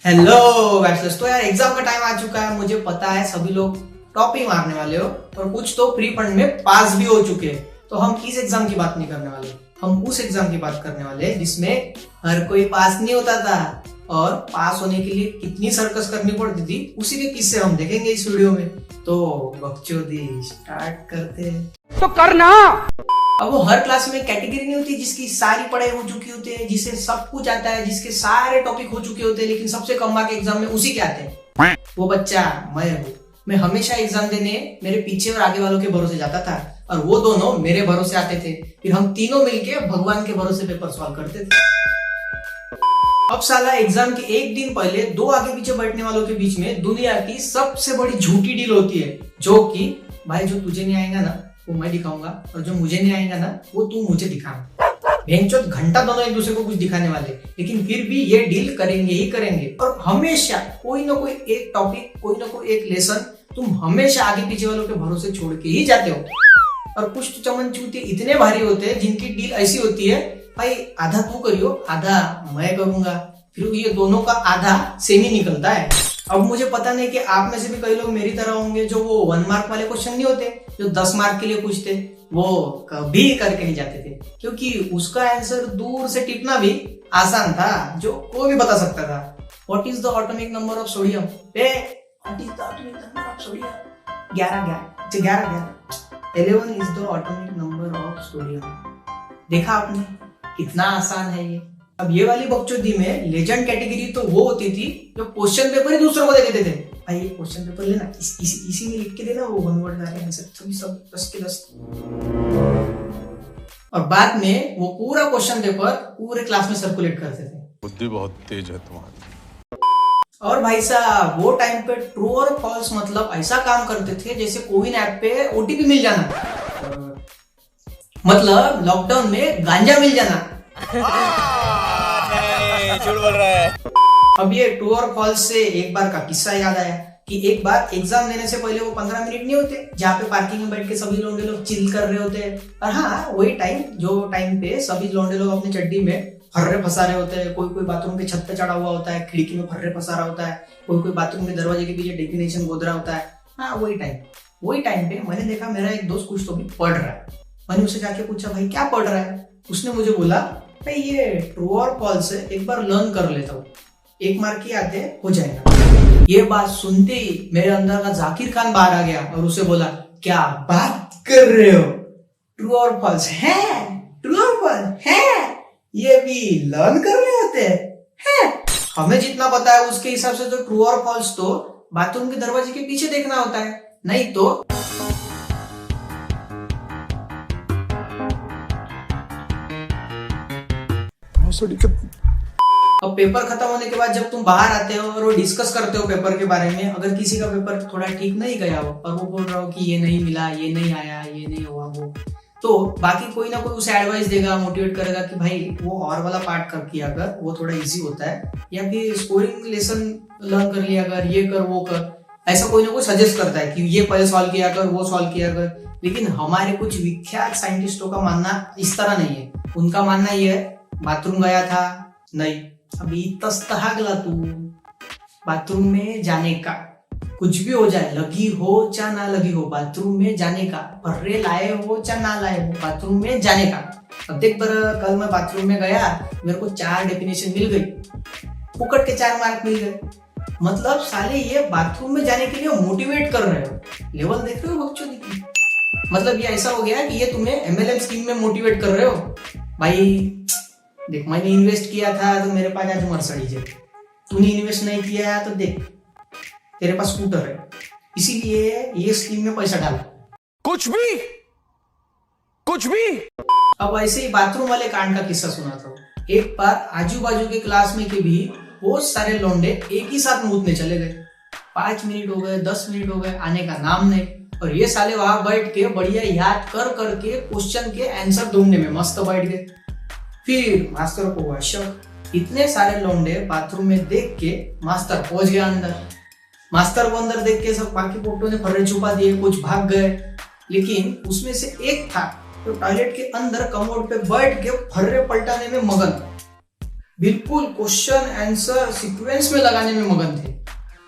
Hello bachelors. तो यार exam का टाइम आ चुका है, मुझे पता है सभी लोग टॉपिंग मारने वाले हो और कुछ तो प्री फंड में पास भी हो चुके हैं। तो हम किस एग्जाम की बात नहीं करने वाले, हम उस एग्जाम की बात करने वाले हैं जिसमें हर कोई पास नहीं होता था और पास होने के लिए कितनी सर्कस करनी पड़ती थी, उसी के किस्से हम देखेंगे इस वीडियो में। तो बकचोदी स्टार्ट करते हैं। तो करना। अब वो हर क्लास में कैटेगरी नहीं होती जिसकी सारी पढ़ाई हो चुकी होती है, जिसे सब कुछ आता है, जिसके सारे टॉपिक हो चुके होते हैं, लेकिन सबसे कम मार्क एग्जाम में उसी के आते हैं। वो बच्चा मैं हूँ। मैं हमेशा एग्जाम देने मेरे पीछे और आगे वालों के भरोसे जाता था और वो दोनों मेरे भरोसे आते थे। फिर हम तीनों मिलके भगवान के भरोसे पेपर सॉल्व करते थे। अब साला एग्जाम के एक दिन पहले दो आगे पीछे बैठने वालों के बीच में दुनिया की सबसे बड़ी झूठी डील होती है, जो कि भाई जो तुझे नहीं आएगा ना वो मैं दिखाऊंगा और जो मुझे नहीं आएगा ना वो तू मुझे दिखाना। भेंचोद घंटा दोनों एक दूसरे को कुछ दिखाने वाले, लेकिन फिर भी ये डील करेंगे ही करेंगे। और हमेशा कोई ना कोई एक टॉपिक, कोई ना कोई एक लेसन तुम हमेशा आगे पीछे वालों के भरोसे छोड़ के ही जाते हो। और कुछ तो चमन चूते इतने भारी होते हैं जिनकी डील ऐसी होती है, भाई आधा तू करियो आधा मैं करूंगा, फिर ये दोनों का आधा सेम ही निकलता है। अब मुझे पता नहीं कि आप में से भी कई लोग मेरी तरह होंगे जो वो 1 मार्क वाले क्वेश्चन नहीं होते जो 10 मार्क के लिए पूछते, वो कभी करके नहीं जाते थे, क्योंकि उसका आंसर दूर से टिपना भी आसान था, जो कोई भी बता सकता था। What is the atomic number of sodium? What is the atomic number of sodium? 11 11 is the atomic number of sodium. देखा आपने कितना आसान है ये। अब ये वाली बकचोदी में लेजेंड कैटेगरी तो वो होती थी जो क्वेश्चन पेपर ही दूसरों को दे देते थे। भाई ये क्वेश्चन पेपर लेना, इसी में लिख के देना वो 1 वर्ड सारे आंसर, सभी सब 10 के 10। और बाद में वो पूरा क्वेश्चन पेपर पूरे क्लास में सर्कुलेट करते थे। बुद्धि बहुत तेज है तुम्हारी। और भाई साहब वो टाइम पे ट्रू और फॉल्स मतलब ऐसा काम करते थे जैसे कोविन ऐप पे ओटीपी मिल जाना, मतलब लॉकडाउन में गांजा मिल जाना। झूठ बोल रहा है। अब ये ट्रू और फॉल्स से एक बार का किस्सा याद आया कि एक बार एग्जाम देने से पहले वो 15 मिनट नहीं होते जहाँ पे पार्किंग में बैठ के सभी लौंडे लोग चिल कर रहे होते हैं। और हाँ वही टाइम जो टाइम पे सभी लौंडे लोग अपनी चड्डी में फर्रे फंसा रहे होते हैं, कोई कोई बाथरूम के छत पे चढ़ा हुआ होता है, खिड़की में फर्रे फंसा रहा होता है, कोई कोई बाथरूम के दरवाजे के पीछे डेफिनेशन गोद रहा होता है। हाँ वही टाइम पे मैंने देखा मेरा एक दोस्त कुछ तो भी पढ़ रहा है। मैंने उससे जाके पूछा भाई क्या पढ़ रहा है? उसने मुझे बोला भाई ये ट्रू और फॉल्स है, एक बार लर्न कर लेता हूँ, 1 मार्क ही आते हो जाएगा। ये बात सुनते ही मेरे अंदर का जाकिर खान बाहर आ गया और उसे बोला क्या बात कर रहे हो, ट्रू और फॉल्स है, ट्रू और फॉल्स है, ये भी लर्न करने होते हैं। हमें जितना पता है उसके हिसाब से तो ट्रू और फॉल्स तो बाथरूम के दरवाजे के पीछे देखना होता है, नहीं तो अब पेपर खत्म होने के बाद जब तुम बाहर आते हो और वो डिस्कस करते हो पेपर के बारे में, अगर किसी का पेपर थोड़ा ठीक नहीं गया हो और वो बोल रहा हो कि ये नहीं मिला, ये नहीं आया, ये नहीं हुआ वो, तो बाकी कोई ना कोई उसे एडवाइस देगा, मोटिवेट करेगा कि भाई वो और वाला पार्ट कर किया कर, वो थोड़ा इजी होता है, या फिर स्कोरिंग लेसन लर्न कर लिया कर, ये कर वो कर, ऐसा कोई ना कोई सजेस्ट करता है कि ये पहले सॉल्व किया कर, वो सॉल्व किया कर। लेकिन हमारे कुछ विख्यात साइंटिस्टों का मानना इस तरह नहीं है। उनका मानना ये है बाथरूम गया था नहीं, अभी तस्तहागला तू बाथरूम में जाने का, कुछ भी हो जाए, लगी हो चाहे ना लगी हो, बाथरूम में जाने का, पर्रे लाए हो चाहे ना लाए हो, बाथरूम में जाने का। अब देख पर कल मैं बाथरूम में गया, मेरे को 4 डेफिनेशन मिल गई, फुकट के 4 मार्क मिल गए। मतलब साले ये बाथरूम में जाने के लिए मोटिवेट कर रहे हो, लेवल देख रहे हो बच्चों की। मतलब ये ऐसा हो गया कि ये तुम्हें MLM स्कीम में मोटिवेट कर रहे हो। भाई देख मैंने इन्वेस्ट किया था तो मेरे पास आज मर्सिडीज है, तूने इन्वेस्ट नहीं किया तो देख तेरे पास स्कूटर है, इसीलिए ये स्कीम में पैसा डाला। कुछ भी। अब ऐसे ही बाथरूम वाले कांड का किस्सा सुना था। एक बार आजू बाजू के क्लास में के भी बहुत सारे लौंडे एक ही साथ मूतने चले गए। 5 मिनट हो गए, 10 मिनट हो गए, आने का नाम नहीं। और ये साले वहां बैठ के बढ़िया याद कर करके क्वेश्चन के आंसर ढूंढने में मस्त बैठ गए। फिर मास्टर को हुआ शक, इतने सारे लौंडे बाथरूम में देख के मास्टर पहुंच गया अंदर। मास्टर को अंदर देख के सब बाकी पोटों ने फर्रे छुपा दिए, कुछ भाग गए, लेकिन उसमें से एक था तो टॉयलेट के अंदर कमोड पे बैठ के फर्रे पलटाने में मगन। बिल्कुल क्वेश्चन आंसर सीक्वेंस में लगाने में मगन थे।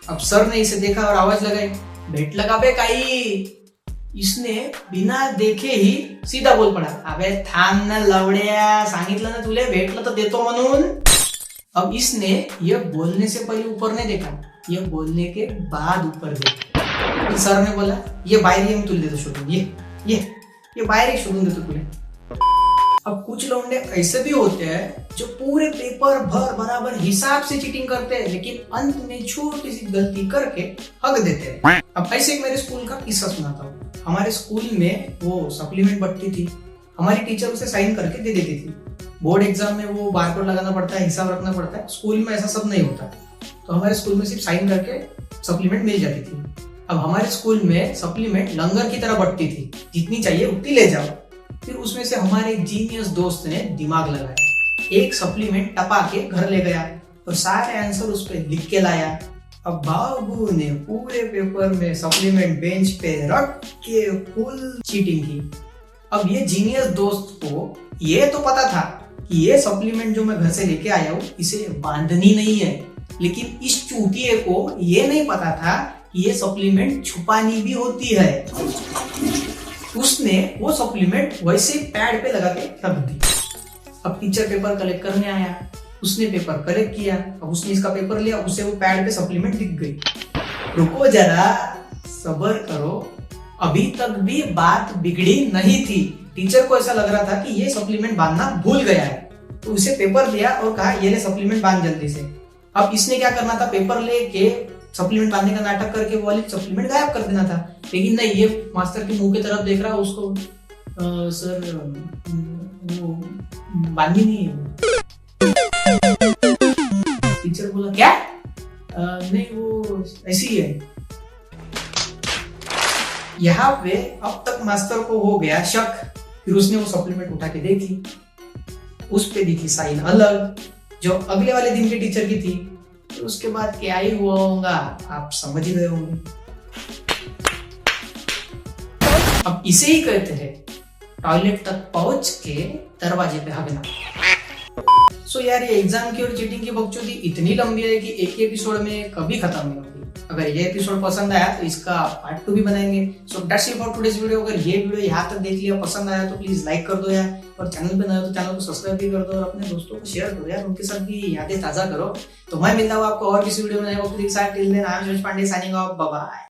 अब सर ने इसे देखा और आवाज लगाई, भेट लगा बे काई। इसने बिना देखे ही सीधा बोल पड़ा, अबे थांब ना लवड्या, सांगितलं ना तुले, भेटलं तर देतो म्हणून। अब इसने ये बोलने से पहले ऊपर नहीं देखा, ये बोलने के बाद ऊपर देखा। तो सर ने बोला, ये बाहर ही हम तुले देतो शोधून, ये बाहर ही शोधून देतो तुले। अब कुछ लौंडे ऐसे भी होते हैं जो पूरे पेपर भर बराबर हिसाब से चीटिंग करते हैं, लेकिन अंत में छोटी सी गलती करके हक देते हैं। अब ऐसे एक मेरे स्कूल का किस्सा सुनाता हूँ। हमारे स्कूल में वो सप्लीमेंट बटती थी, हमारी टीचर उसे साइन करके दे देती थी। बोर्ड एग्जाम में वो बारकोड लगाना पड़ता है, हिसाब रखना पड़ता है, स्कूल में ऐसा सब नहीं होता। तो हमारे स्कूल में सिर्फ साइन करके सप्लीमेंट मिल जाती थी। अब हमारे स्कूल में सप्लीमेंट लंगर की तरह बटती थी, जितनी चाहिए उतनी ले जाओ। फिर उसमें से हमारे जीनियस दोस्त ने दिमाग लगाया, एक सप्लीमेंट टपा के घर ले गया और सारे आंसर उस पर लिख के लाया। अब बाबू ने पूरे पेपर में सप्लीमेंट बेंच पे रख के फुल चीटिंग की। अब ये जीनियस दोस्त को ये तो पता था कि ये सप्लीमेंट जो मैं घर से लेके आया हूँ इसे बांधनी नहीं है, लेकिन इस चूतिए को ये नहीं पता था कि ये सप्लीमेंट छुपानी भी होती है। उसने वो सप्लीमेंट वैसे पैड पे लगा के रख दी। अब टीचर पेपर कलेक्ट करने आया, उसने पेपर कलेक्ट किया। अब उसने इसका पेपर लिया, उसे वो पैड पे सप्लीमेंट दिख गई। रुको जरा, सब्र करो, अभी तक भी बात बिगड़ी नहीं थी। टीचर को ऐसा लग रहा था कि ये सप्लीमेंट बांधना भूल गया है, तो उसे पेपर दिया और कहा ये ले सप्लीमेंट बांध जल्दी से। अब इसने क्या करना था, पेपर लेके सप्लीमेंट बांधने का नाटक करके वो वाली सप्लीमेंट गायब कर देना था, लेकिन नहीं, ये मास्टर के मुंह की तरफ देख रहा, उसको सर वो बांधी नहीं है। टीचर बोला क्या? नहीं वो ऐसी ही है। यहाँ पे अब तक मास्टर को हो गया शक। फिर उसने वो सप्लीमेंट उठा के देखी, उस पे दिखी साइन अलग, जो अगले वाले दिन के टीचर की थी। तो उसके बाद क्या ही हुआ होगा आप समझ ही गए होंगे। अब इसे ही कहते हैं टॉयलेट तक पहुंच के दरवाजे पे हगना। सो यार, ये एग्जाम की और चीटिंग की बकचोदी इतनी लंबी है कि एक ही एपिसोड में कभी खत्म नहीं होगी। अगर ये एपिसोड पसंद आया तो इसका पार्ट 2 भी बनाएंगे। So that's it for today's video. अगर ये वीडियो यहाँ तक देख लिया, पसंद आया तो प्लीज लाइक कर दो यार, और चैनल पे नए हो तो चैनल को सब्सक्राइब भी कर दो और अपने दोस्तों को शेयर करो यार, उनके साथ भी यादें ताजा करो। तो मैं मिलता हूँ आपको और किसी वीडियो में नए वक्त के साथ। Till then I am Josh Pandey signing off, bye bye.